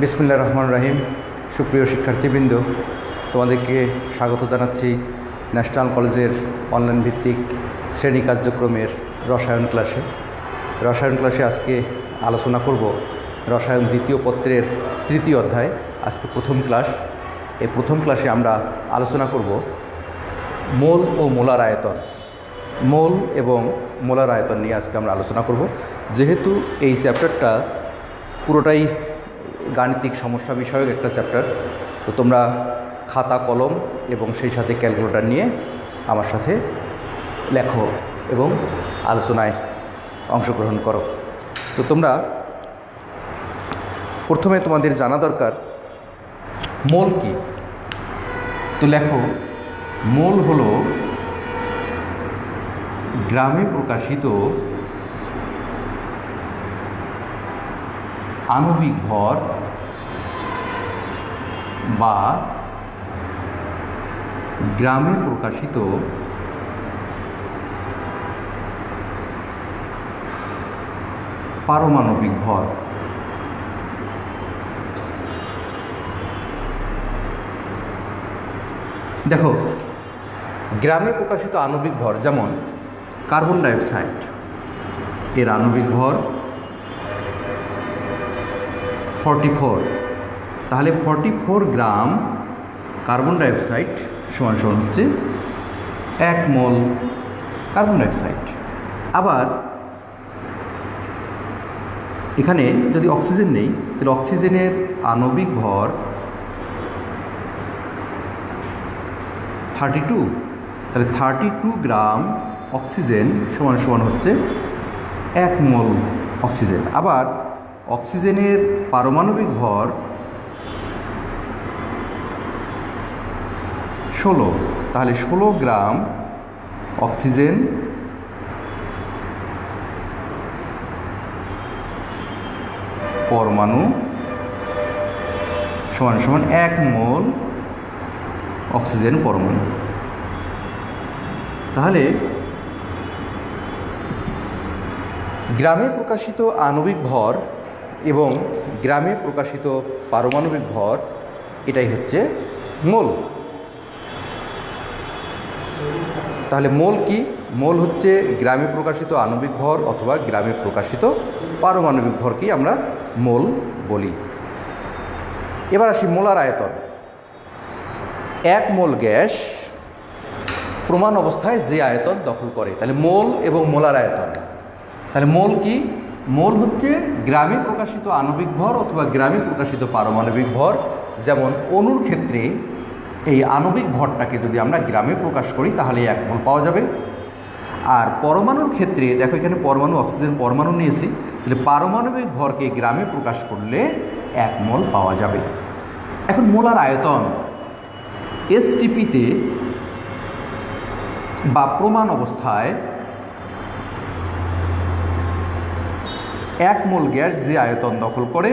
বিসমিল্লাহির রহমানির রহিম। সুপ্রিয় শিক্ষার্থীবৃন্দ, তোমাদেরকে স্বাগত জানাচ্ছি ন্যাশনাল কলেজের অনলাইন ভিত্তিক শ্রেণী কার্যক্রমের রসায়ন ক্লাসে আজকে আলোচনা করব রসায়ন দ্বিতীয় পত্রের তৃতীয় অধ্যায়। আজকে প্রথম ক্লাস। এই প্রথম ক্লাসে আমরা আলোচনা করব মোল ও মোলার আয়তন। মোল এবং মোলার আয়তন নিয়ে আজকে আমরা আলোচনা করব। যেহেতু এই চ্যাপ্টারটা পুরোটাই গাণিতিক সমস্যা বিষয়ক একটা চ্যাপ্টার, তো তোমরা খাতা কলম এবং সেই সাথে ক্যালকুলেটর নিয়ে আমার সাথে লেখো এবং আলোচনায় অংশগ্রহণ করো। তো তোমরা প্রথমে তোমাদের জানা দরকার মোল কি। তো লেখো, মোল হলো গ্রামে প্রকাশিত আণবিক ভর বা গ্রামে প্রকাশিত পারমাণবিক ভর। দেখো, গ্রামে প্রকাশিত আণবিক ভর যেমন কার্বন ডাইঅক্সাইড, এর আণবিক ভর 44। তাহলে 44 গ্রাম কার্বন ডাইঅক্সাইড সমান হচ্ছে 1 মোল কার্বন ডাইঅক্সাইড। আবার এখানে যদি অক্সিজেন নেই, তাহলে অক্সিজেনের আণবিক ভর 32। তাহলে 32 গ্রাম অক্সিজেন সমান হচ্ছে 1 মোল অক্সিজেন। আবার অক্সিজেনের পারমাণবিক ভর 16। তাহলে 16 গ্রাম অক্সিজেন পরমাণু সমান 1 মোল অক্সিজেন পরমাণু। তাহলে গ্রামে প্রকাশিত আণবিক ভর এবং গ্রামে প্রকাশিত পারমাণবিক ভর, এটাই হচ্ছে মোল। তাহলে মোল কি? মোল হচ্ছে গ্রামে প্রকাশিত আণবিক ভর অথবা গ্রামে প্রকাশিত পারমাণবিক ভরকেই আমরা মোল বলি। এবার আসি মোলার আয়তন। 1 মোল গ্যাস প্রমাণ অবস্থায় যে আয়তন দখল করে, তাহলে মোল এবং মোলার আয়তন। তাহলে মোল কি? মোল হচ্ছে গ্রামে প্রকাশিত আণবিক ভর অথবা গ্রামে প্রকাশিত পারমাণবিক ভর। যেমন অণুর ক্ষেত্রে এই আণবিক ভরটাকে যদি আমরা গ্রামে প্রকাশ করি তাহলে 1 মোল পাওয়া যাবে। আর পরমাণুর ক্ষেত্রে দেখো, এখানে পরমাণু অক্সিজেন পরমাণু নিয়েছি, তাহলে পারমাণবিক ভরকে গ্রামে প্রকাশ করলে 1 মোল পাওয়া যাবে। এখন মোলার আয়তন এসটিপিতে বা প্রমাণ অবস্থায় 1 মোল গ্যাস যে আয়তন দখল করে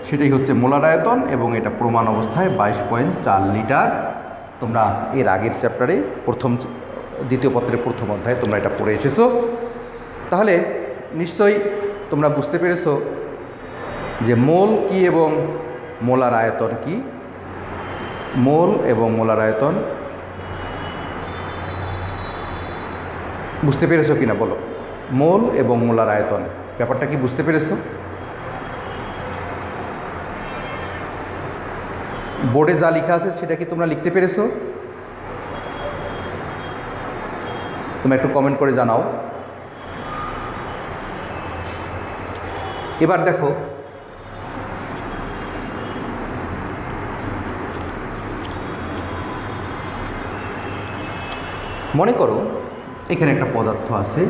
সেটাই হচ্ছে মোলার আয়তন, এবং এটা প্রমাণ অবস্থায় 22.4 লিটার। তোমরা এর আগের চ্যাপ্টারে দ্বিতীয় পত্রের প্রথম অধ্যায়ে তোমরা এটা পড়ে এসেছো। তাহলে নিশ্চয়ই তোমরা বুঝতে পেরেছো যে মোল কি এবং মোলার আয়তন কি। মোল এবং মোলার আয়তন বুঝতে পেরেছো কিনা বলো? মোল এবং মোলার আয়তন ব্যাপারটা কি বুঝতে পেরেছো? বোর্ডে যা লেখা আছে সেটা কি তোমরা লিখতে পেরেছো? তোমরা একটু কমেন্ট করে জানাও। এবার দেখো, মনে করো এখানে একটা পদার্থ আছে,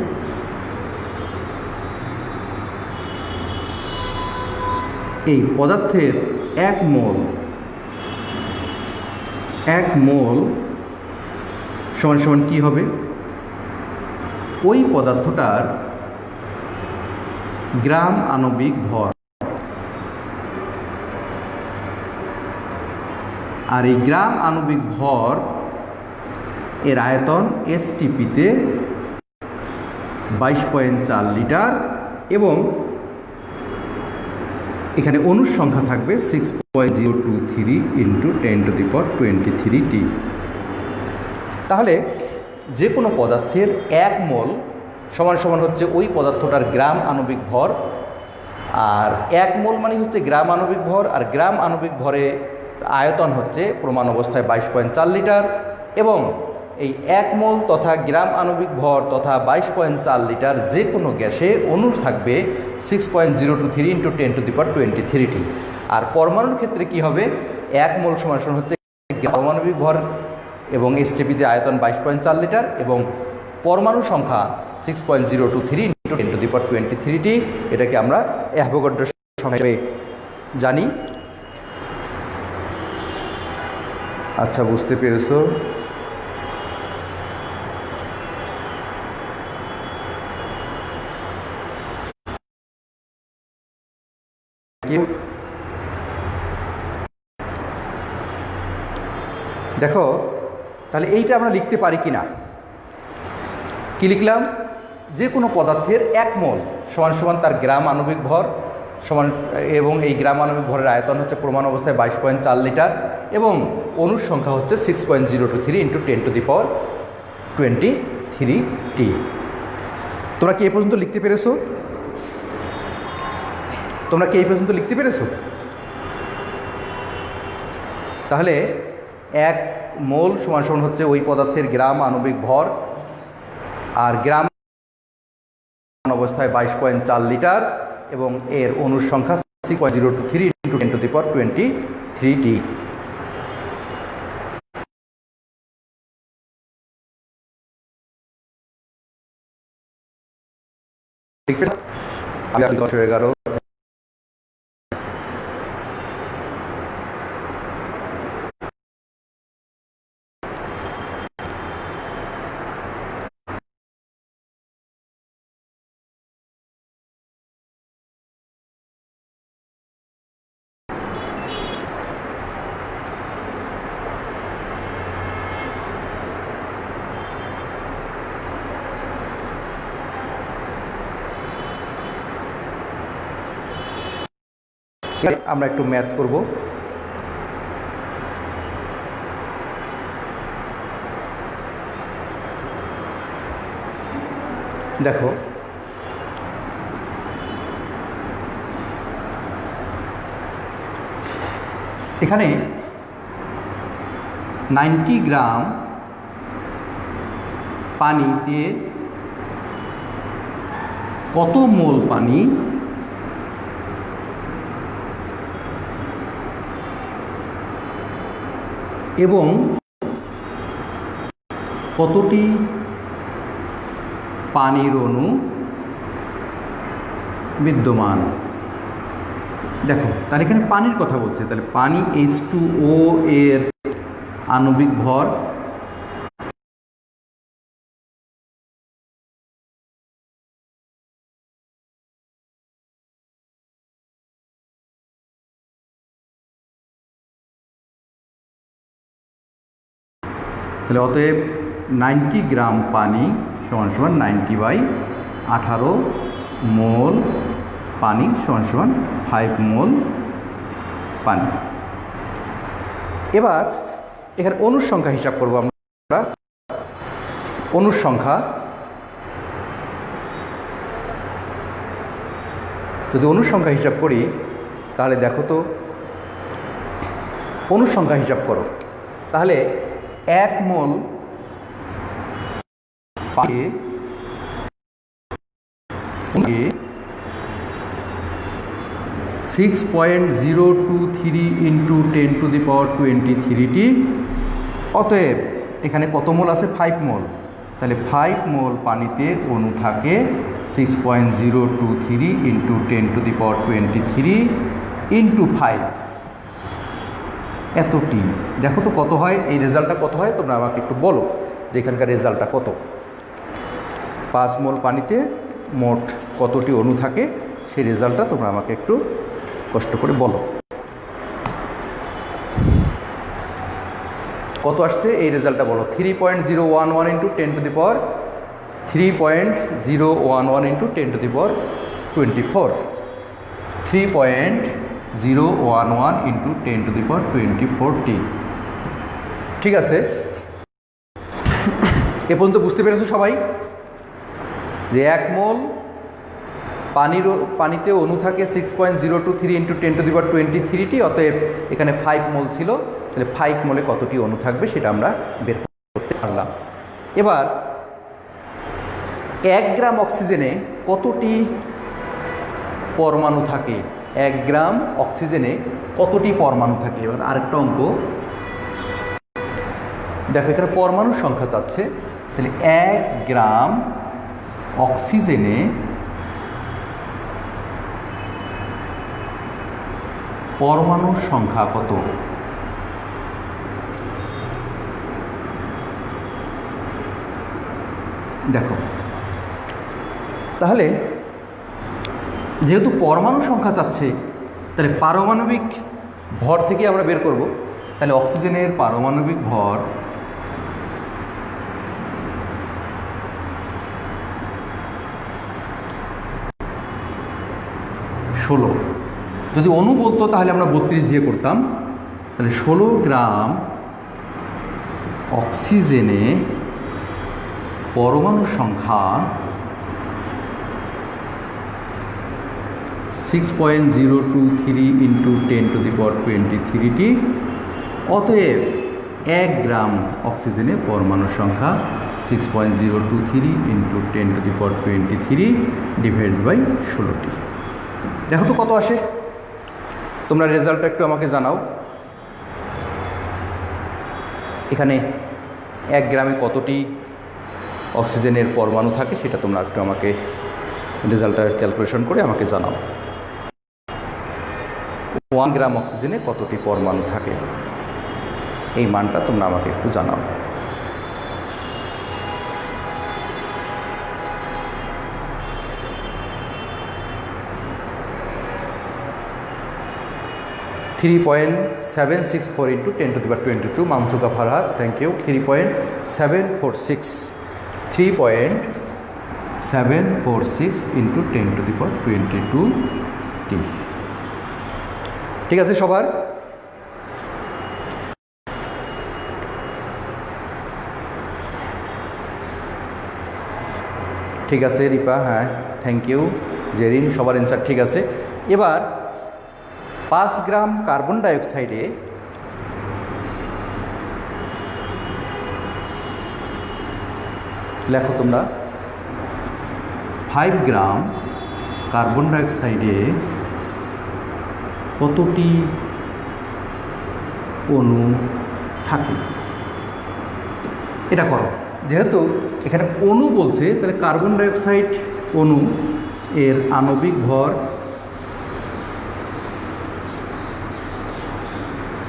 এই পদার্থের 1 মোল সমান কি হবে? ওই পদার্থটার গ্রাম আণবিক ভর। আর এই গ্রাম আণবিক ভর এর আয়তন এসটিপিতে 22.4 লিটার এবং এখানে অণুর সংখ্যা থাকবে 6.023 ইন্টু 10⁻23T। তাহলে যে কোনো পদার্থের 1 মোল সমান সমান হচ্ছে ওই পদার্থটার গ্রাম আণবিক ভর। আর 1 মোল মানে হচ্ছে গ্রাম আণবিক ভর, আর গ্রাম আণবিক ভরে আয়তন হচ্ছে প্রমাণ অবস্থায় 22.4 লিটার। এবং এই 1 মোল তথা গ্রাম আণবিক ভর তথা 22.4 লিটার যে কোনো গ্যাসে অণু থাকবে 6.023 ইন্টু 10⁻23T। আর পরমাণুর ক্ষেত্রে কি হবে, 1 মোল সমান হচ্ছে পারমাণবিক ভর এবং এসটিপিতে আয়তন 22.4 লিটার এবং পরমাণু সংখ্যা 6.023 ইন্টু 10⁻23T। এটাকে আমরা অ্যাভোগাড্রো সংখ্যা হিসেবে জানি। আচ্ছা, বুঝতে পেরেছো? দেখো তাহলে এইটা আমরা লিখতে পারি কি না। কি লিখলাম, যে কোনো পদার্থের 1 মোল সমান সমান তার গ্রাম আণবিক ভর সমান, এবং এই গ্রাম আণবিক ভরের আয়তন হচ্ছে প্রমাণ অবস্থায় 22.4 লিটার এবং অণুর সংখ্যা হচ্ছে 6.023 ইন্টু 10⁻23T। তোমরা কি এই পর্যন্ত লিখতে পেরেছো? তোমরা কি এই পর্যন্ত লিখতে পেরেছো? তাহলে 1 মোল সমান সমান হচ্ছে ওই পদার্থের গ্রাম আণবিক ভর, আর গ্রাম অবস্থায় 22.4 লিটার এবং এর অণুর সংখ্যা 6.023 ইন্টু 10⁻23T। আমি 10-11 আমরা একটু ম্যাথ করব। দেখো এখানে 90 গ্রাম পানিতে কত মোল পানি এবং কতটি পানির অণু বিদ্যমান। দেখো তাহলে এখানে পানির কথা বলছে, তাহলে পানি H2O এর আণবিক ভর তাহলে অতএব 90 গ্রাম পানি সমান সমান 90/18 মোল পানি সমান সমান 5 মোল পানি। এবার এখানে অণুর সংখ্যা হিসাব করব আমরা। অণুর সংখ্যা, যদি অণুর সংখ্যা হিসাব করি তাহলে দেখো তো, অণুর সংখ্যা হিসাব করো তাহলে 1 মোল পানি 6.023 ইন্টু 10⁻23T। অতএব এখানে কত মোল আছে? 5 মোল। তাহলে 5 মোল পানিতে অণু থাকে 6.023 ইন্টু 10⁻23 ইন্টু 5 এতটি। দেখো তো কত হয়, এই রেজাল্টটা কত হয় তোমরা আমাকে একটু বলো যে এখানকার রেজাল্টটা কত। 5 মোল পানিতে মোট কতটি অণু থাকে সেই রেজাল্টটা তোমরা আমাকে একটু কষ্ট করে বলো। কত আসছে এই রেজাল্টটা বলো। 3.011 ইন্টু 10⁻3.011 ইন্টু 10⁻24 3.011 011 ইন্টু 10⁻24t। ঠিক আছে, এ পর্যন্ত বুঝতে পেরেছো সবাই যে 1 মোল পানিতে অণু থাকে 6.023 ইন্টু 10⁻23t, অতএব এখানে 5 মোল ছিল, তাহলে 5 মোলে কতটি অণু থাকবে সেটা আমরা বের করতে পারলাম। এবার 1 গ্রাম অক্সিজেনে কতটি পরমাণু থাকে? 1 গ্রাম অক্সিজেনে কতটি পরমাণু থাকে? এবার আরেকটা অঙ্ক দেখো, এখানে পরমাণুর সংখ্যা চাচ্ছে, তাহলে 1 গ্রাম অক্সিজেনে পরমাণুর সংখ্যা কত? দেখো, তাহলে যেহেতু পরমাণু সংখ্যা চাচ্ছে, তাহলে পারমাণবিক ভর থেকে আমরা বের করব। তাহলে অক্সিজেনের পারমাণবিক ভর 16। যদি অণু বলতো তাহলে আমরা 32 দিয়ে করতাম। তাহলে 16 গ্রাম অক্সিজেনে পরমাণুর সংখ্যা 6.023 ইন্টু 10⁻23t। অতএব 1 গ্রাম অক্সিজেনে পরমাণুর সংখ্যা 6.023 ইন্টু 10⁻23 ডিভাইড বাই 16টি। দেখো তো কত আসে, তোমরা রেজাল্টটা একটু আমাকে জানাও। এখানে 1 গ্রামে কতটি অক্সিজেনের পরমাণু থাকে সেটা তোমরা একটু আমাকে রেজাল্টটা ক্যালকুলেশন করে আমাকে জানাও। 1 গ্রাম অক্সিজেনে কতটি পরমাণু থাকে এই মানটা তোমরা আমাকে একটু জানাও। (3.764 into 10⁻22) Mamsuka Farhad, thank you. 3.746 3.746 into 10⁻22t। ঠিক আছে সবার? ঠিক আছে রিপা, হ্যাঁ থ্যাংক ইউ। জেরিন, সবার অ্যান্সার ঠিক আছে। এবার 5 গ্রাম কার্বন ডাইঅক্সাইডে লেখো তোমরা, 5 গ্রাম কার্বন ডাইঅক্সাইডে কতটি অণু থাকে? এটা করো। যেহেতু এখানে অণু বলছে, তাহলে কার্বন ডাইঅক্সাইড অণু এর আণবিক ভর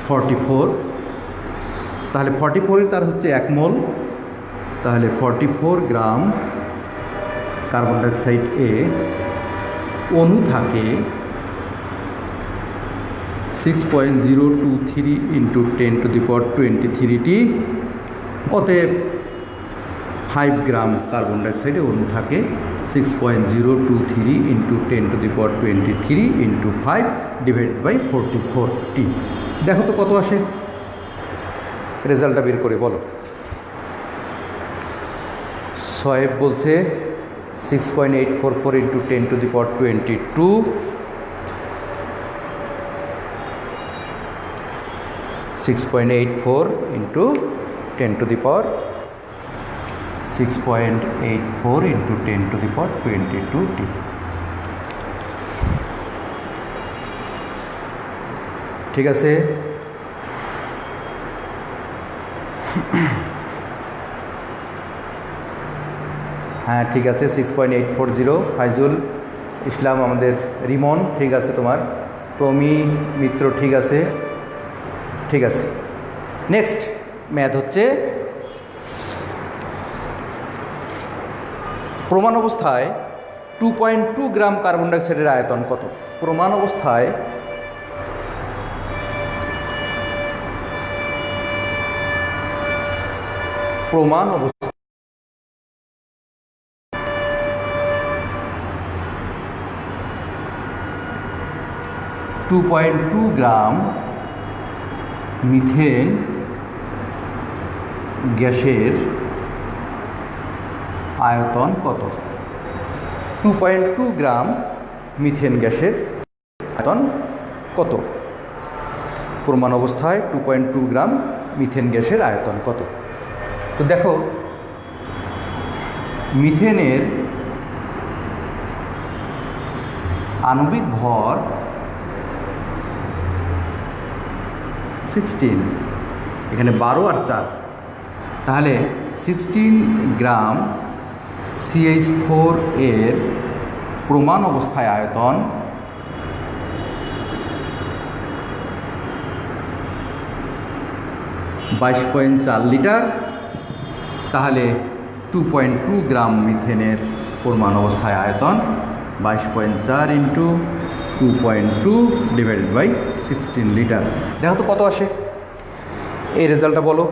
44। তাহলে 44 তার হচ্ছে 1 মোল, তাহলে 44 গ্রাম কার্বন ডাইঅক্সাইড এ অণু থাকে 6.023 ইন্টু 10⁻23t। অতএব 5 গ্রাম কার্বন ডাইঅক্সাইডে অণু থাকে 6.023 into 10⁻23 into 5 divide by 44t। দেখো তো কত আসে, রেজাল্টটা বের করে বলো। সোয়েব বলছে 6.844 ইন্টু 10⁻22, 6.84 ইন্টু 6.84 ইন্টু 10⁻22t। ঠিক আছে, হ্যাঁ ঠিক আছে। 6.840 ফাইজুল ইসলাম, আমাদের রিমন, ঠিক আছে। তোমার প্রমি মিত্র, ঠিক আছে, ঠিক আছে। নেক্সট ম্যাথ হচ্ছে প্রমাণ অবস্থায় 2.2 গ্রাম কার্বন ডাইঅক্সাইডের আয়তন কত? প্রমাণ অবস্থায় 2.2 গ্রাম মিথেন গ্যাসের আয়তন কত? 2.2 গ্রাম মিথেন গ্যাসের আয়তন কত? প্রমাণ অবস্থায় 2.2 গ্রাম মিথেন গ্যাসের আয়তন কত? তো দেখো, মিথেনের আণবিক ভর 16, এখানে 12 আর 4, তাহলে 16 গ্রাম CH4 এর প্রমাণ অবস্থায় আয়তন 22.4 লিটার। তাহলে 2.2 গ্রাম মিথেনের প্রমাণ অবস্থায় আয়তন 22.4 ইন্টু 2.2 ডিভাইডেড বাই 16 লিটার। দেখো তো কত আসে, এই রেজাল্টটা বলো।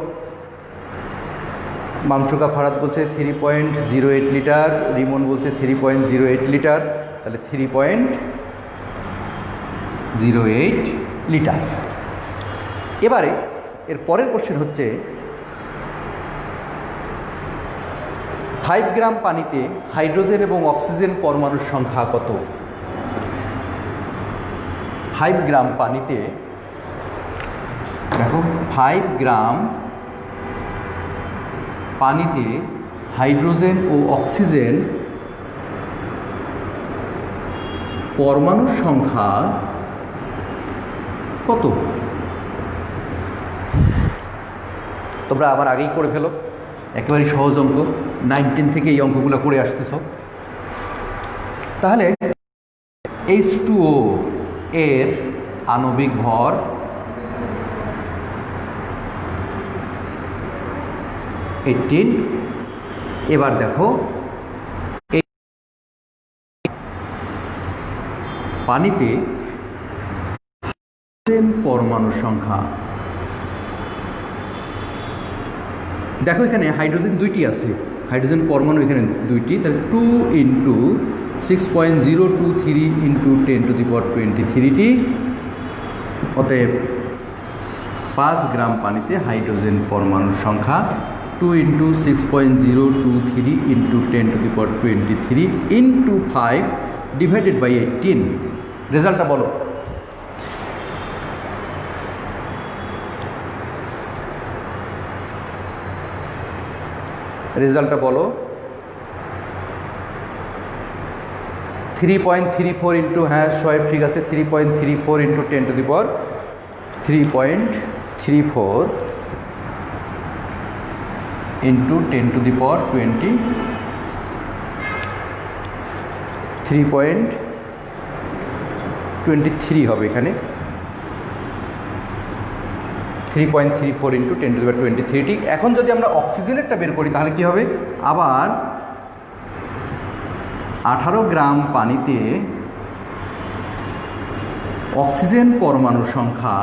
মামসুকা ফারাদ বলছে 3.08 লিটার, রিমন বলছে 3.08 লিটার, তাহলে 3.08 লিটার। এবারে এর পরের কোশ্চেন হচ্ছে 5 গ্রাম পানিতে হাইড্রোজেন এবং অক্সিজেন পরমাণুর সংখ্যা কত? 5 গ্রাম পানিতে, দেখো 5 গ্রাম পানিতে হাইড্রোজেন ও অক্সিজেন পরমাণুর সংখ্যা কত? তোমরা আবার আগেই করে ফেলো, একেবারে সহজ অঙ্ক, 9-10 থেকে এই অঙ্কগুলো করে আসতেছ। তাহলে H2O এর আণবিক ভর 18। এবার দেখো এই পানিতে পরমাণুর সংখ্যা, দেখো এখানে হাইড্রোজেন 2টি আছে, হাইড্রোজেন পরমাণু এখানে 2টি, তাহলে 2 ইন্টু 6.023 ইন্টু 10⁻23টি, অতএব 5 গ্রাম পানিতে হাইড্রোজেন পরমাণুর সংখ্যা 2 into 6.023 into 10⁻23 into 5 divided by 18। রেজাল্টটা বলো। রেজাল্টটা বলো। 3.34 ইন্টু, হ্যাঁ সোয়েব ঠিক আছে, 3.34 ইন্টু 3.34 ইন্টু 10⁻20, 3.23 হবে এখানে, 3.34 ইন্টু 10⁻23টি। এখন যদি আমরা অক্সিজেনেরটা বের করি তাহলে কি হবে? আবার 18 গ্রাম পানিতে অক্সিজেন পরমাণুর সংখ্যা,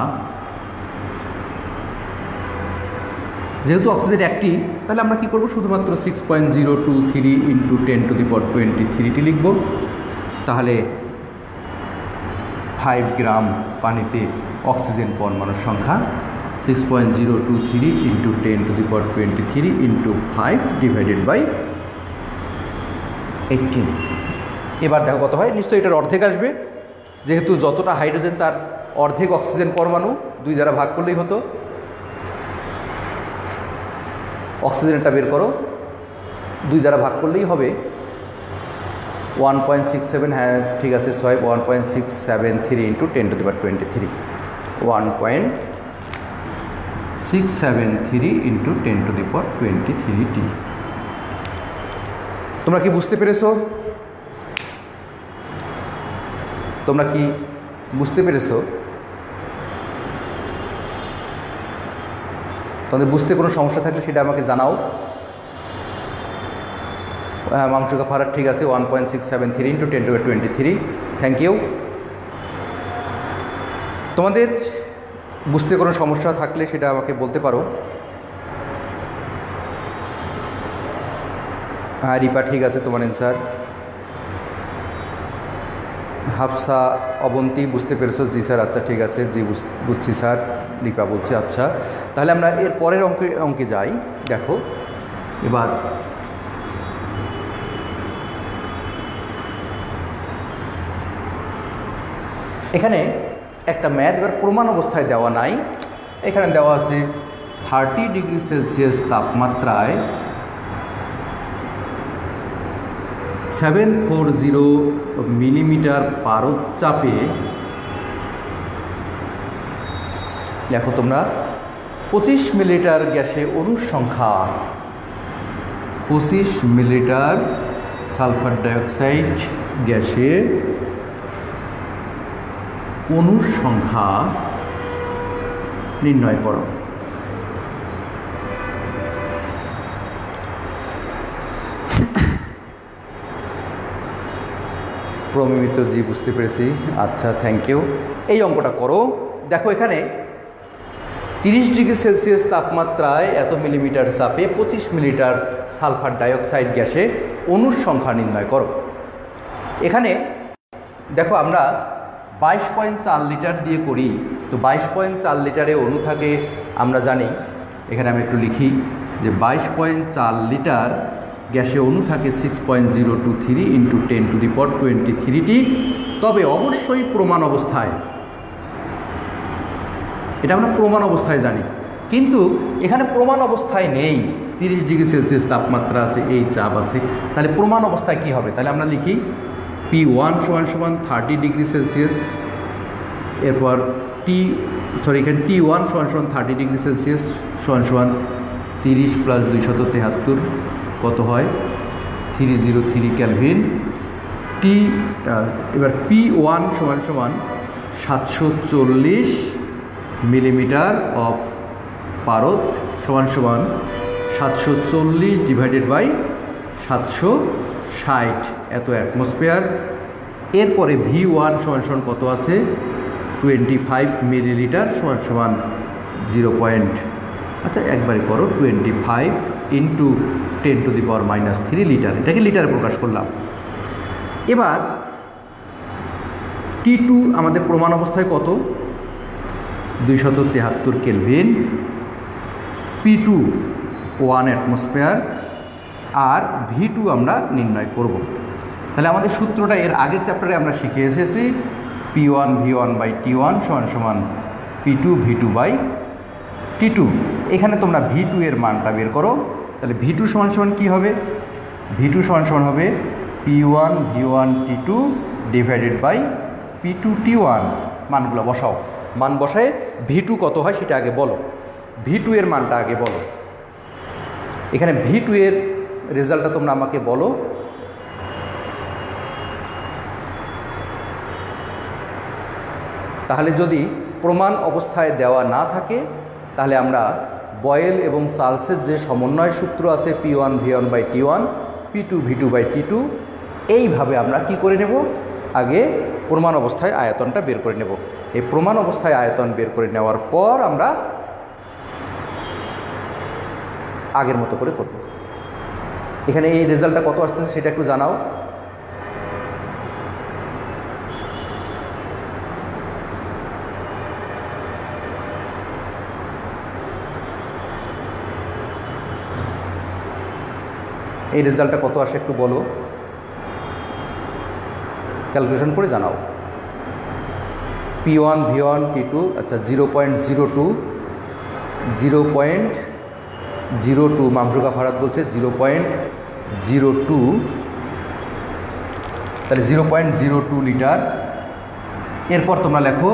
যেহেতু অক্সিজেন একটি, তাহলে আমরা কি করব? শুধুমাত্র 6.023 ইন্টু 10⁻23টি লিখব। তাহলে 5 গ্রাম পানিতে অক্সিজেন পরমাণুর সংখ্যা 6.023 ইন্টু 10⁻23 ইন্টু 5 ডিভাইডেড বাই 18। এবার দেখো কত হয়, নিশ্চয়ই এটার অর্ধেক আসবে, যেহেতু যতটা হাইড্রোজেন তার অর্ধেক অক্সিজেন পরমাণু, 2 দ্বারা ভাগ করলেই হতো। অক্সিজেনটা বের করো, 2 দ্বারা ভাগ করলেই হবে 1.67, হ্যাঁ ঠিক আছে সোহেব, 1.673 ইন্টু 10⁻23, 1.673 ইন্টু 10⁻23টি। তোমরা কি বুঝতে পেরেছো? তোমরা কি বুঝতে পেরেছো? তোমাদের বুঝতে কোনো সমস্যা থাকলে সেটা আমাকে জানাও। হ্যাঁ মামসুকা ফারাদ ঠিক আছে, 1.673 ইন্টু 10⁻23, থ্যাংক ইউ। তোমাদের বুঝতে কোনো সমস্যা থাকলে সেটা আমাকে বলতে পারো। হ্যাঁ রিপা ঠিক আছে, তোমার অ্যান্সার। হাফসা, অবন্তী বুঝতে পেরেছো? জি স্যার। আচ্ছা ঠিক আছে, জি বুঝছি স্যার। রিপা বলছে আচ্ছা। তাহলে আমরা এর পরের অঙ্কে যাই। দেখো এবার এখানে একটা ম্যাথ এবার প্রমাণ অবস্থায় দেওয়া নাই, এখানে দেওয়া আছে 30 ডিগ্রি সেলসিয়াস তাপমাত্রায় 740 মিলিমিটার পারদ চাপে দেখো তোমরা 25 মিলিলিটার গ্যাসে অণুর সংখ্যা, 25 মিলিলিটার সালফার ডাইঅক্সাইড গ্যাসে অণুর সংখ্যা নির্ণয় করো। প্রমিত জি বুঝতে পেরেছি, আচ্ছা থ্যাংক ইউ। এই অঙ্কটা করো। দেখো এখানে 30 ডিগ্রি সেলসিয়াস তাপমাত্রায় এত মিলিমিটার চাপে 25 মিলিলিটার সালফার ডাইঅক্সাইড গ্যাসে অণুর সংখ্যা নির্ণয় করো। এখানে দেখো আমরা 22.4 লিটার দিয়ে করি, তো 22.4 লিটারে অণু থাকে আমরা জানি। এখানে আমি একটু লিখি যে 22.4 লিটার গ্যাসে অণু থাকে 6.023 ইন্টু 10⁻23টি। তবে অবশ্যই প্রমাণ অবস্থায়, এটা আমরা প্রমাণ অবস্থায় জানি, কিন্তু এখানে প্রমাণ অবস্থায় নেই। 30 ডিগ্রি সেলসিয়াস তাপমাত্রা আছে, এই চাপ আছে, তাহলে প্রমাণ অবস্থায় কি হবে? তাহলে আমরা লিখি P1 = 30 ডিগ্রি সেলসিয়াস, এরপর এখানে T1 = 30 ডিগ্রি সেলসিয়াস = 30 + 273 কত হয়? 303 কেলভিন। এবার P1 = 740 মিলিমিটার অফ পারদ = 740 ডিভাইডেড বাই 760 এত অ্যাটমসফিয়ার। এরপরে V1 = কত আছে? 25 মিলিলিটার = 0. আচ্ছা একবারে করো, 25 ইন্টু 10⁻³ লিটার, এটাকে লিটারে প্রকাশ করলাম। এবার T2 আমাদের প্রমাণ অবস্থায় কত? 273 কেলভিন। P2 1 অ্যাটমসফিয়ার, আর V2 আমরা নির্ণয় করব। তাহলে আমাদের সূত্রটা এর আগের চ্যাপ্টারে আমরা শিখে এসেছি, P1 V1/T1 = P2 V2/T2। এখানে তোমরা V2 এর মানটা বের করো। তাহলে V2 = কী হবে? V2 = হবে P1 V1T2 divided by P2 T1। মানগুলো বসাও, মান বসায় V2 কত হয় সেটা আগে বলো, V2 এর মানটা আগে বলো। এখানে V2 এর রেজাল্টটা তোমরা আমাকে বলো। তাহলে যদি প্রমাণ অবস্থায় দেওয়া না থাকে, তাহলে আমরা বয়েল এবং চার্লসের যে সমন্বয় সূত্র আছে P1 V1/T1 P2 V2/T2, এইভাবে আমরা কি করে নেব? আগে প্রমাণ অবস্থায় আয়তনটা বের করে নেব। এই প্রমাণ অবস্থায় আয়তন বের করে নেওয়ার পর আমরা আগের মতো করে করব। এখানে এই রেজাল্টটা কত আসতেছে সেটা একটু জানাও। এই রেজাল্টটা কত আসে একটু বলো, ক্যালকুলেশন করে জানাও। P1 V1T2 আচ্ছা 0.02 মামসুকা ফারাদ বলছে 0.02, তাহলে 0.02 লিটার। এরপর তোমরা লেখো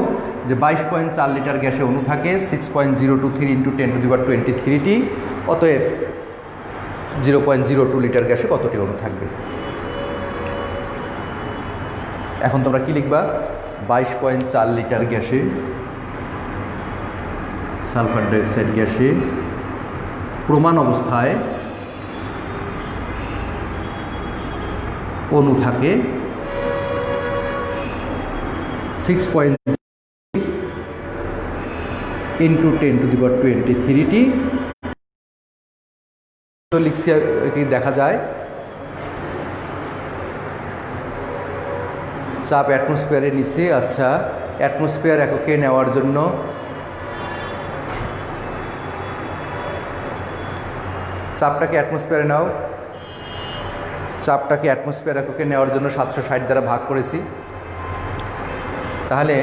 যে 22.4 লিটার গ্যাসে অণু থাকে 6.023 ইন্টু 10⁻23টি, অতএব 0.02 লিটার গ্যাসে কতটি অণু থাকবে? এখন তোমরা কি লিখবা? 22.4 লিটার গ্যাসে, সালফার ডাইঅক্সাইড গ্যাসে প্রমাণ অবস্থায় অণু থাকে 6 ইন্টু 10⁻23টি। তো লিখছি কি দেখা যায়? চাপ অ্যাটমসফিয়ারের নিচে। আচ্ছা, অ্যাটমসফিয়ার এককে নেওয়ার জন্য চাপটাকে অ্যাটমসফিয়ারে নাও, চাপটাকে অ্যাটমসফিয়ার এককে নেওয়ার জন্য 760 দ্বারা ভাগ করেছি। তাহলে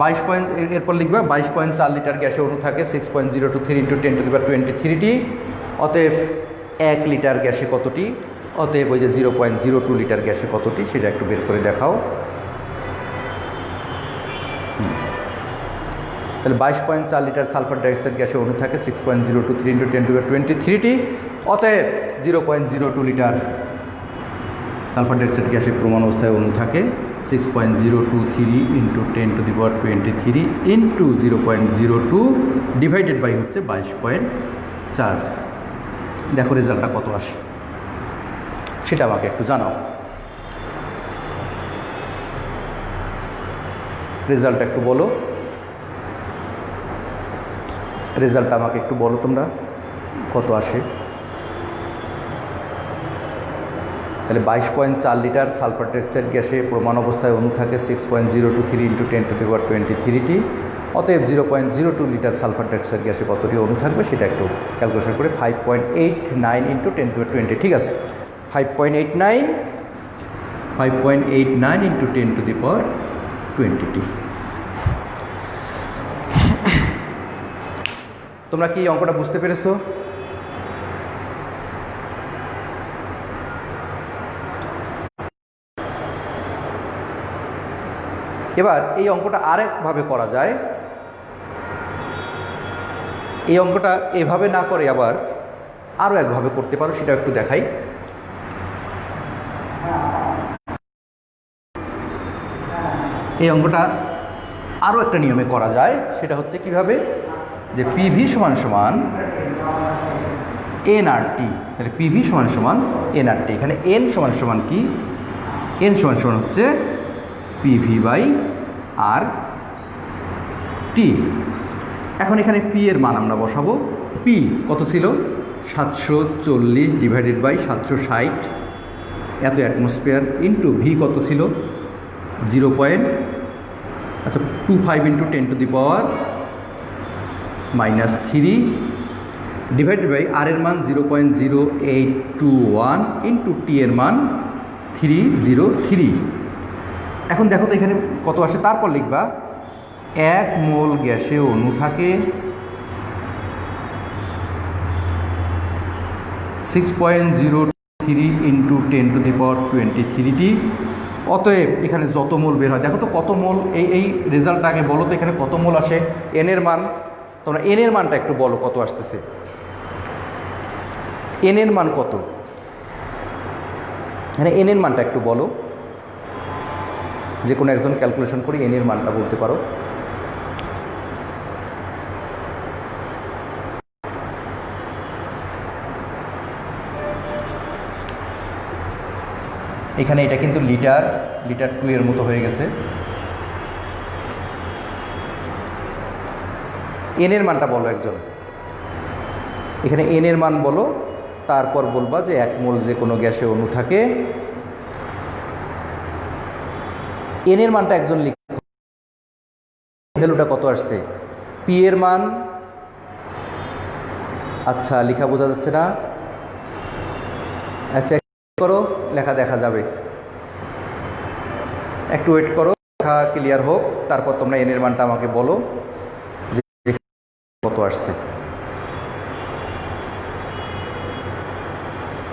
22 এরপর লিখবা 22.4 লিটার গ্যাসে অণু থাকে 6.023 × 10⁻23টি। অতএব 1 লিটার গ্যাসে কতটি? অতএব ওই যে 0.02 লিটার গ্যাসে কতটি সেটা একটু বের করে দেখাও। তাহলে 22.4 লিটার সালফার ডাইঅক্সাইড গ্যাসে অণু থাকে 6.023 × 10⁻23টি। অতএব 0.02 লিটার সালফার ডাইঅক্সাইড গ্যাসের প্রমাণ অবস্থায় অণু থাকে 6.023 × 10⁻23 ইন্টু 0.02 ডিভাইডেড বাই হচ্ছে 22.4। দেখো রেজাল্টটা কত আসে সেটা আমাকে একটু জানাও। রেজাল্টটা একটু বলো, রেজাল্টটা আমাকে একটু বলো তোমরা কত আসে। তাহলে 22.4 লিটার সালফার ডাইঅক্সাইড গ্যাসে প্রমাণ অবস্থায় অণু থাকে 6.023 × 10⁻23টি। অতএব 0.02 লিটার সালফার ডাইঅক্সাইড গ্যাসে কতটি অণু থাকবে সেটা একটু ক্যালকুলেশন করে 5.89 × 10⁻20। ঠিক আছে, 5.89 × 10⁻20টি। তোমরা কি অঙ্কটা বুঝতে পেরেছো? এবার এই অঙ্কটা আরেকভাবে করা যায়। এই অঙ্কটা এভাবে না করে আবার আরও একভাবে করতে পারো, সেটা একটু দেখাই। এই অঙ্কটা আরও একটা নিয়মে করা যায়, সেটা হচ্ছে কিভাবে, যে পিভি সমান সমান এনআরটি। তাহলে পিভি সমান সমান এনআরটি। এখানে এন সমান সমান কি? এন সমান সমান হচ্ছে পিভি বাই আর টি। এখন এখানে পি এর মান আমরা বসাবো। পি কত ছিল? 740 ডিভাইডেড বাই 760 এত অ্যাটমসফিয়ার ইন্টু ভি কত ছিল? 0.25 × 10⁻³ ডিভাইডেড বাই আর এর মান 0.0821 ইন্টু টি এর মান 303। এখন দেখো তো এখানে কত আসে। তারপর লিখবা 1 মোল গ্যাসে অণু থাকে 6.03 × 10⁻23টি। অতএব এখানে যত মোল বের হয়, দেখো তো কত মোল, এই রেজাল্টটা আগে বলো তো এখানে কত মোল আসে। এন এর মান, তোমরা এন এর মানটা একটু বলো কত আসতেছে। এন এর মান কত? এখানে এন এর মানটা একটু বলো, যে কোনো একজন ক্যালকুলেশন করে এন এর মানটা বলতে পারো। এখানে এটা কিন্তু লিটার 2 এর মতো হয়ে গেছে। এন এর মানটা বলো একজন, এখানে এন এর মান বলো, তারপর বলবা যে 1 মোল যে কোনো গ্যাসে অণু থাকে। এন এর মানটা একজন লিখে, ভ্যালুটা কত আসছে? পি এর মান, আচ্ছা লেখা বোঝা যাচ্ছে না, আচ্ছা করো, লেখা দেখা যাবে, একটু ওয়েট করো, লেখা ক্লিয়ার হোক, তারপর তোমরা এন এর মানটা আমাকে বলো যে কত আসছে।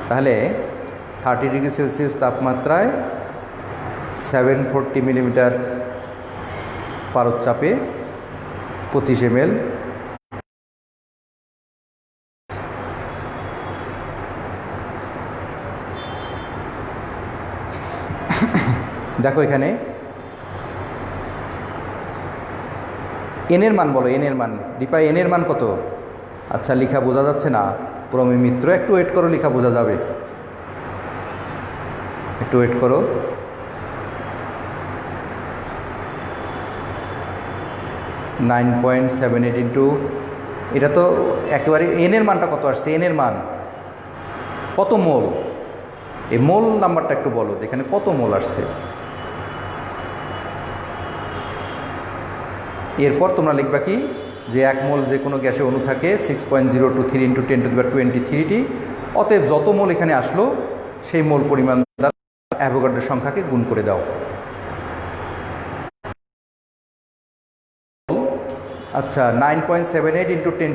তাহলে 30°C তাপমাত্রায় 740 মিলিমিটার পারদ চাপে 25 ml দেখো এখানে এন এর মান বলো, এন এর মান দীপা, এন এর মান কত? আচ্ছা লেখা বোঝা যাচ্ছে না প্রমি মিত্র, একটু ওয়েট করো, লেখা বোঝা যাবে, একটু ওয়েট করো। (9.78 ইন্টু) এটা তো একেবারে এন এর মানটা কত আসছে? এন এর মান কত মোল? এই মোল নাম্বারটা একটু বলো, যেখানে কত মোল আসছে। এরপর তোমরা লিখবা কি যে 1 মোল যে কোনো গ্যাসে অণু থাকে 6.023 × 10⁻23টি, অতএব যত মোল এখানে আসলো সেই মোল পরিমাণ দ্বারা অ্যাভোগাড্রোর সংখ্যাকে গুণ করে দাও। আচ্ছা 9.78 × 10⁻⁴,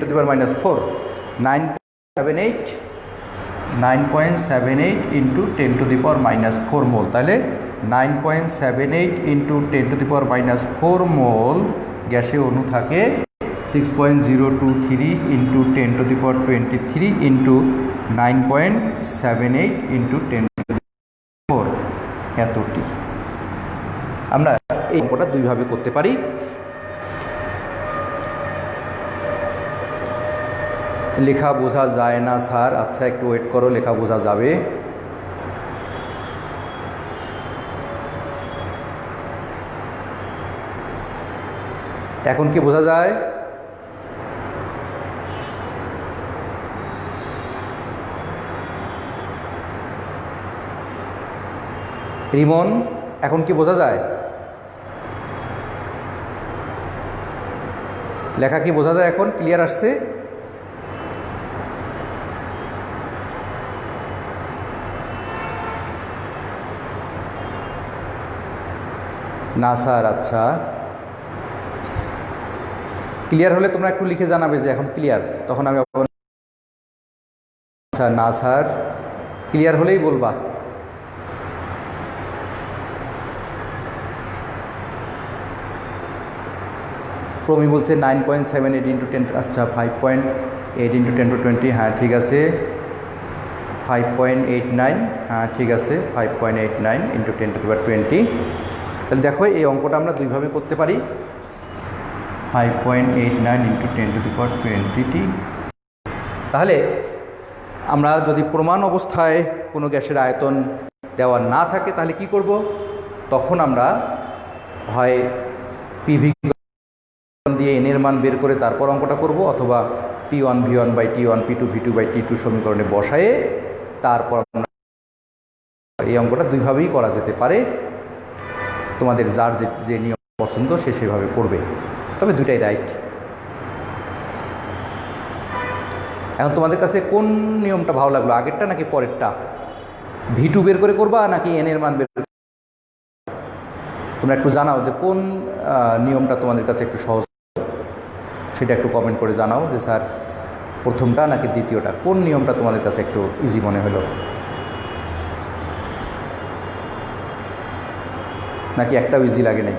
9.78 × 10⁻⁴ মোল। তাহলে 9.78 × 10⁻⁴ মোল গ্যাসে অণু থাকে 6.023 × 10⁻23 × 9.78 × 10⁻⁴ এতটি। আমরা এই অঙ্কটা দুইভাবে করতে পারি। লেখা বোঝা যায় না স্যার, আচ্ছা একটু ওয়েট করো, লেখা বোঝা যাবে। এখন কি বোঝা যায়? রিমন, এখন কি বোঝা যায়? লেখা কি বোঝা যায় এখন? ক্লিয়ার আসছে? না স্যার, আচ্ছা ক্লিয়ার হলে তোমরা একটু লিখে জানাবে যে এখন ক্লিয়ার, তখন আমি আচ্ছা না স্যার, ক্লিয়ার হলেই বলবা। প্রমি বলছে 9.78 × 10, আচ্ছা 5.8 × 10⁻20, হ্যাঁ ঠিক আছে, 5.89, হ্যাঁ ঠিক আছে, 5.89 × 10⁻20। তাহলে দেখো এই অঙ্কটা আমরা দুইভাবে করতে পারি, 5.89 × 10⁻20টি। তাহলে আমরা যদি প্রমাণ অবস্থায় কোনো গ্যাসের আয়তন দেওয়া না থাকে তাহলে কি করব? তখন আমরা হয় পিভি দিয়ে এন এর মান বের করে তারপর অঙ্কটা করব, অথবা P1V1/T1 P2V2/T2 সমীকরণে বসায়ে তারপর আমরা এই অঙ্কটা দুইভাবেই করা যেতে পারে। তোমাদের যার যে নিয়ম পছন্দ সে সেভাবে করবে, তবে দুইটাই রাইট। এখন তোমাদের কাছে কোন নিয়মটা ভালো লাগলো, আগেরটা নাকি পরেরটা? V2 বের করে করবা নাকি এন এর মান বের করে? তোমরা একটু জানাও যে কোন নিয়মটা তোমাদের কাছে একটু সহজ, সেটা একটু কমেন্ট করে জানাও যে স্যার প্রথমটা নাকি দ্বিতীয়টা, কোন নিয়মটা তোমাদের কাছে একটু ইজি মনে হলো, নাকি একটাও ইজি লাগে নাই?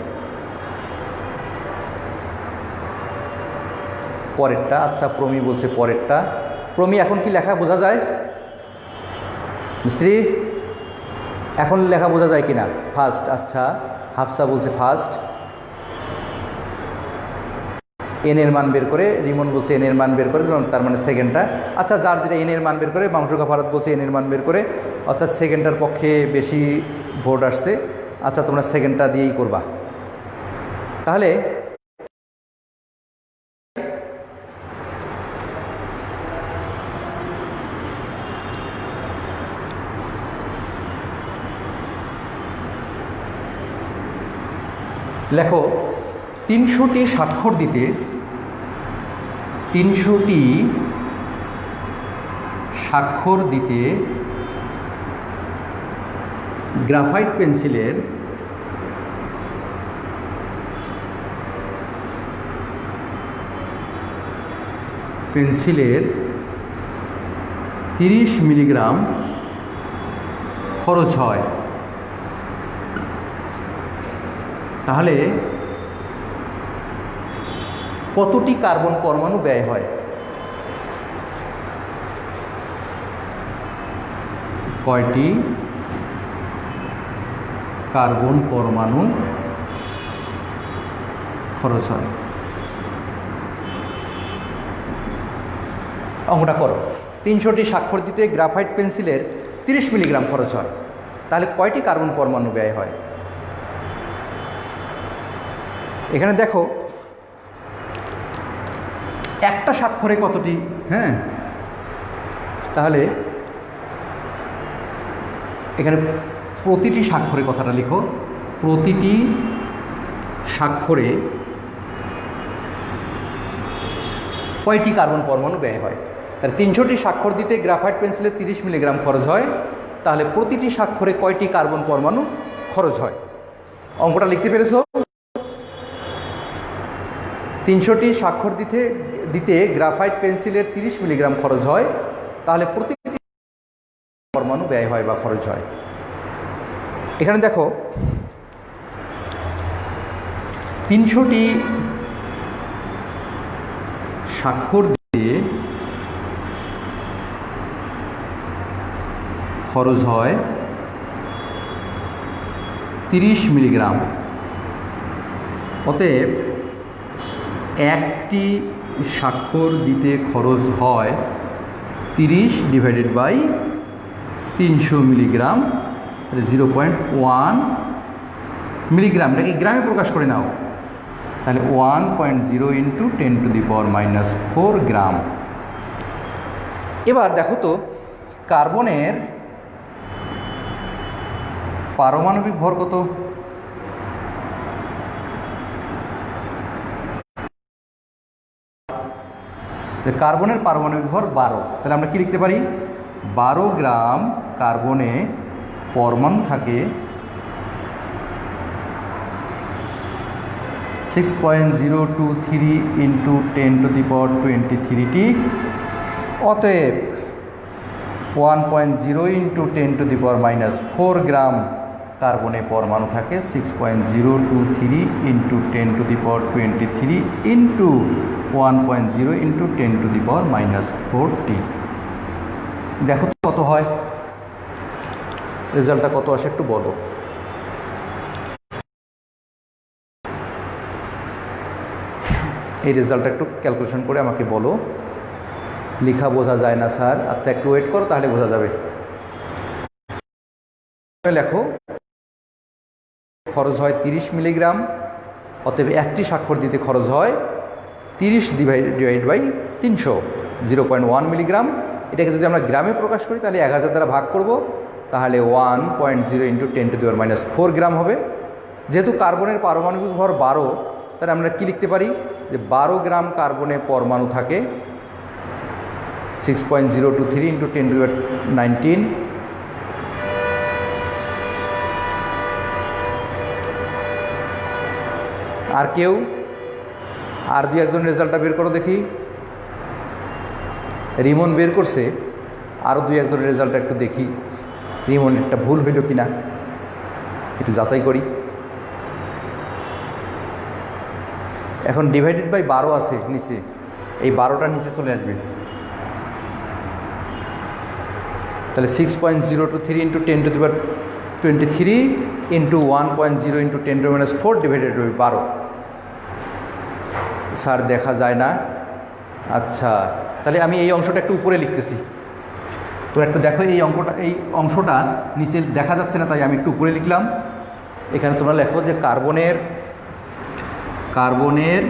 পরেরটা, আচ্ছা প্রমি বলছে পরেরটা। প্রমি এখন কি লেখা বোঝা যায়? মিস্ত্রি এখন লেখা বোঝা যায় কিনা? ফার্স্ট, আচ্ছা হাফসা বলছে ফার্স্ট, এন এর মান বের করে। রিমন বলছে এন এর মান বের করে, তার মানে সেকেন্ডটা। আচ্ছা যার যেটা এন এর মান বের করে, মাংসকা ভারত বলছে এন এর মান বের করে, অর্থাৎ সেকেন্ডটার পক্ষে বেশি ভোট আসছে। আচ্ছা তোমরা সেকেন্ডটা দিয়েই করবা। তাহলে লেখো 300টি স্বাক্ষর দিতে 300টি স্বাক্ষর দিতে গ্রাফাইট পেন্সিলের পেন্সিলের 30 মিলিগ্রাম খরচ হয়। তাহলে কতটি কার্বন পরমাণু ব্যয় হয়? কয়টি কার্বন পরমাণু খরচ হয়? অঙ্কটা করো। 300টি স্বাক্ষর দিতে গ্রাফাইট পেন্সিলের 30 মিলিগ্রাম খরচ হয়, তাহলে কয়টি কার্বন পরমাণু ব্যয় হয়? এখানে দেখো একটা স্বাক্ষরে কতটি, হ্যাঁ তাহলে এখানে প্রতিটি স্বাক্ষরে কথাটা লিখো, প্রতিটি স্বাক্ষরে কয়টি কার্বন পরমাণু ব্যয় হয়। তাহলে 300টি স্বাক্ষর দিতে গ্রাফাইট পেন্সিলে 30 মিলিগ্রাম খরচ হয়, তাহলে প্রতিটি স্বাক্ষরে কয়টি কার্বন পরমাণু খরচ হয়। অঙ্কটা লিখতে পেরেছো? 300টি স্বাক্ষর দিতে গ্রাফাইট পেন্সিলের 30 মিলিগ্রাম খরচ হয়, তাহলে প্রতিটি পরমাণু ব্যয় হয় বা খরচ হয়। এখানে দেখো 300টি স্বাক্ষর দিয়ে খরচ হয় 30 মিলিগ্রাম। অতএব একটি স্বাক্ষর দিতে খরচ হয় 30 ডিভাইডেড বাই 300 মিলিগ্রাম, 0.1 মিলিগ্রাম। এটাকে গ্রামে প্রকাশ করে নাও, তাহলে 1.0 ইন্টু 10⁻⁻4 গ্রাম। এবার দেখো তো কার্বনের পারমাণবিক ভর কত? কার্বনের পারমাণবিক ভর 12। তাহলে আমরা কি লিখতে পারি? 12 গ্রাম কার্বনে পরমাণু থাকে 6.023 ইন্টু 10⁻23টি। অতএব 1.0 ইন্টু 10⁻⁻4 গ্রাম কার্বনে পরমাণু থাকে 6.023 ইন্টু 10⁻23 ইন্টু 1.0 ইন্টু 10⁻⁻4টি। দেখো তো কত হয়, রেজাল্টটা কত আসে একটু বলো। এই রেজাল্টটা একটু ক্যালকুলেশন করে আমাকে বলো। লেখা বোঝা যায় না স্যার, আচ্ছা একটু ওয়েট করো তাহলে বোঝা যাবে। লেখো খরচ হয় 30 মিলিগ্রাম, অতএব একটি স্বাক্ষর দিতে খরচ হয় 30 ডিভাইড বাই 300, 0.1 মিলিগ্রাম। এটাকে যদি আমরা গ্রামে প্রকাশ করি তাহলে 1000 দ্বারা ভাগ করব, তাহলে 1.0 ইন্টু 10⁻⁻4 গ্রাম হবে। যেহেতু কার্বনের পারমাণবিক ভর 12, তাহলে আমরা কি লিখতে পারি যে 12 গ্রাম কার্বনে পরমাণু থাকে 6.023 ইন্টু 10⁻19। আর কেউ আর দুই একজন রেজাল্টটা বের করো দেখি। রিমন বের করছে, আরও দুই একজনের রেজাল্টটা একটু দেখি রিমনের একটা ভুল হইল কিনা, একটু যাচাই করি। এখন ডিভাইডেড বাই 12 আছে নিচে, এই 12টার নিচে চলে আসবে, তাহলে 6.023 into 10⁻23 into 1.0 into 10⁻⁻4 divided by 12। Sir দেখা যায় না, আচ্ছা তাহলে আমি এই অংশটা একটু উপরে লিখতেছি, তোমরা একটু দেখো এই অংশটা নিচে দেখা যাচ্ছে না, তাই আমি একটু উপরে লিখলাম। এখানে তোমরা লেখো যে কার্বনের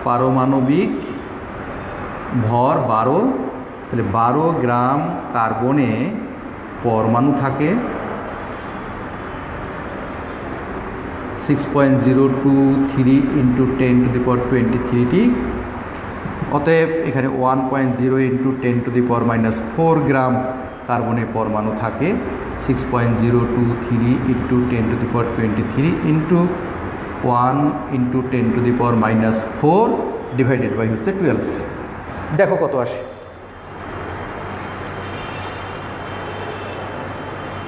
পারমাণবিক ভর 12, তাহলে 12 গ্রাম কার্বনে পরমাণু থাকে 6.023 ইন্টু 10⁻23টি। অতএব এখানে 1.0 ইন্টু 10⁻⁻4 গ্রাম কার্বনে পরমাণু থাকে 6.023 into 10⁻23 into 1 into 10⁻⁻4 divided by হচ্ছে 12। দেখো কত আসে,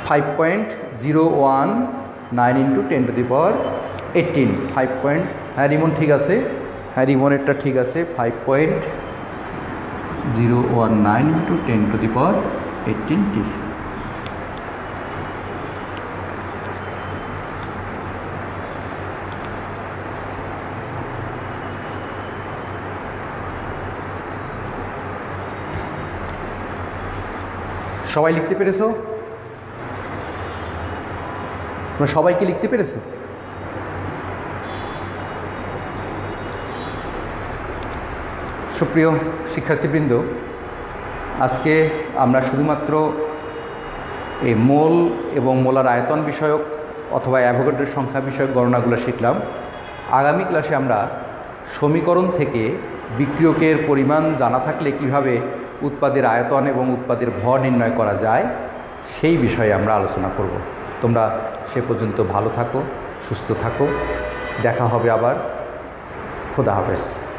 5.019 ইন্টু 10⁻18। 5. হ্যাঁ রিমন ঠিক আছে, হ্যাঁ রিমনেরটা ঠিক আছে, 5.019 ইন্টু 10⁻18টি। সবাই লিখতে পেরেছো? তোমরা সবাইকে লিখতে পেরেছো? সুপ্রিয় শিক্ষার্থীবৃন্দ, আজকে আমরা শুধুমাত্র এই মোল এবং মোলার আয়তন বিষয়ক অথবা অ্যাভোগাড্রোর সংখ্যা বিষয়ক গণনাগুলো শিখলাম। আগামী ক্লাসে আমরা সমীকরণ থেকে বিক্রিয়কের পরিমাণ জানা থাকলে কিভাবে উৎপাদের আয়তন এবং উৎপাদের ভর নির্ণয় করা যায় সেই বিষয়ে আমরা আলোচনা করব। তোমরা সে পর্যন্ত ভালো থাকো, সুস্থ থাকো। দেখা হবে আবার। খোদা হাফেজ।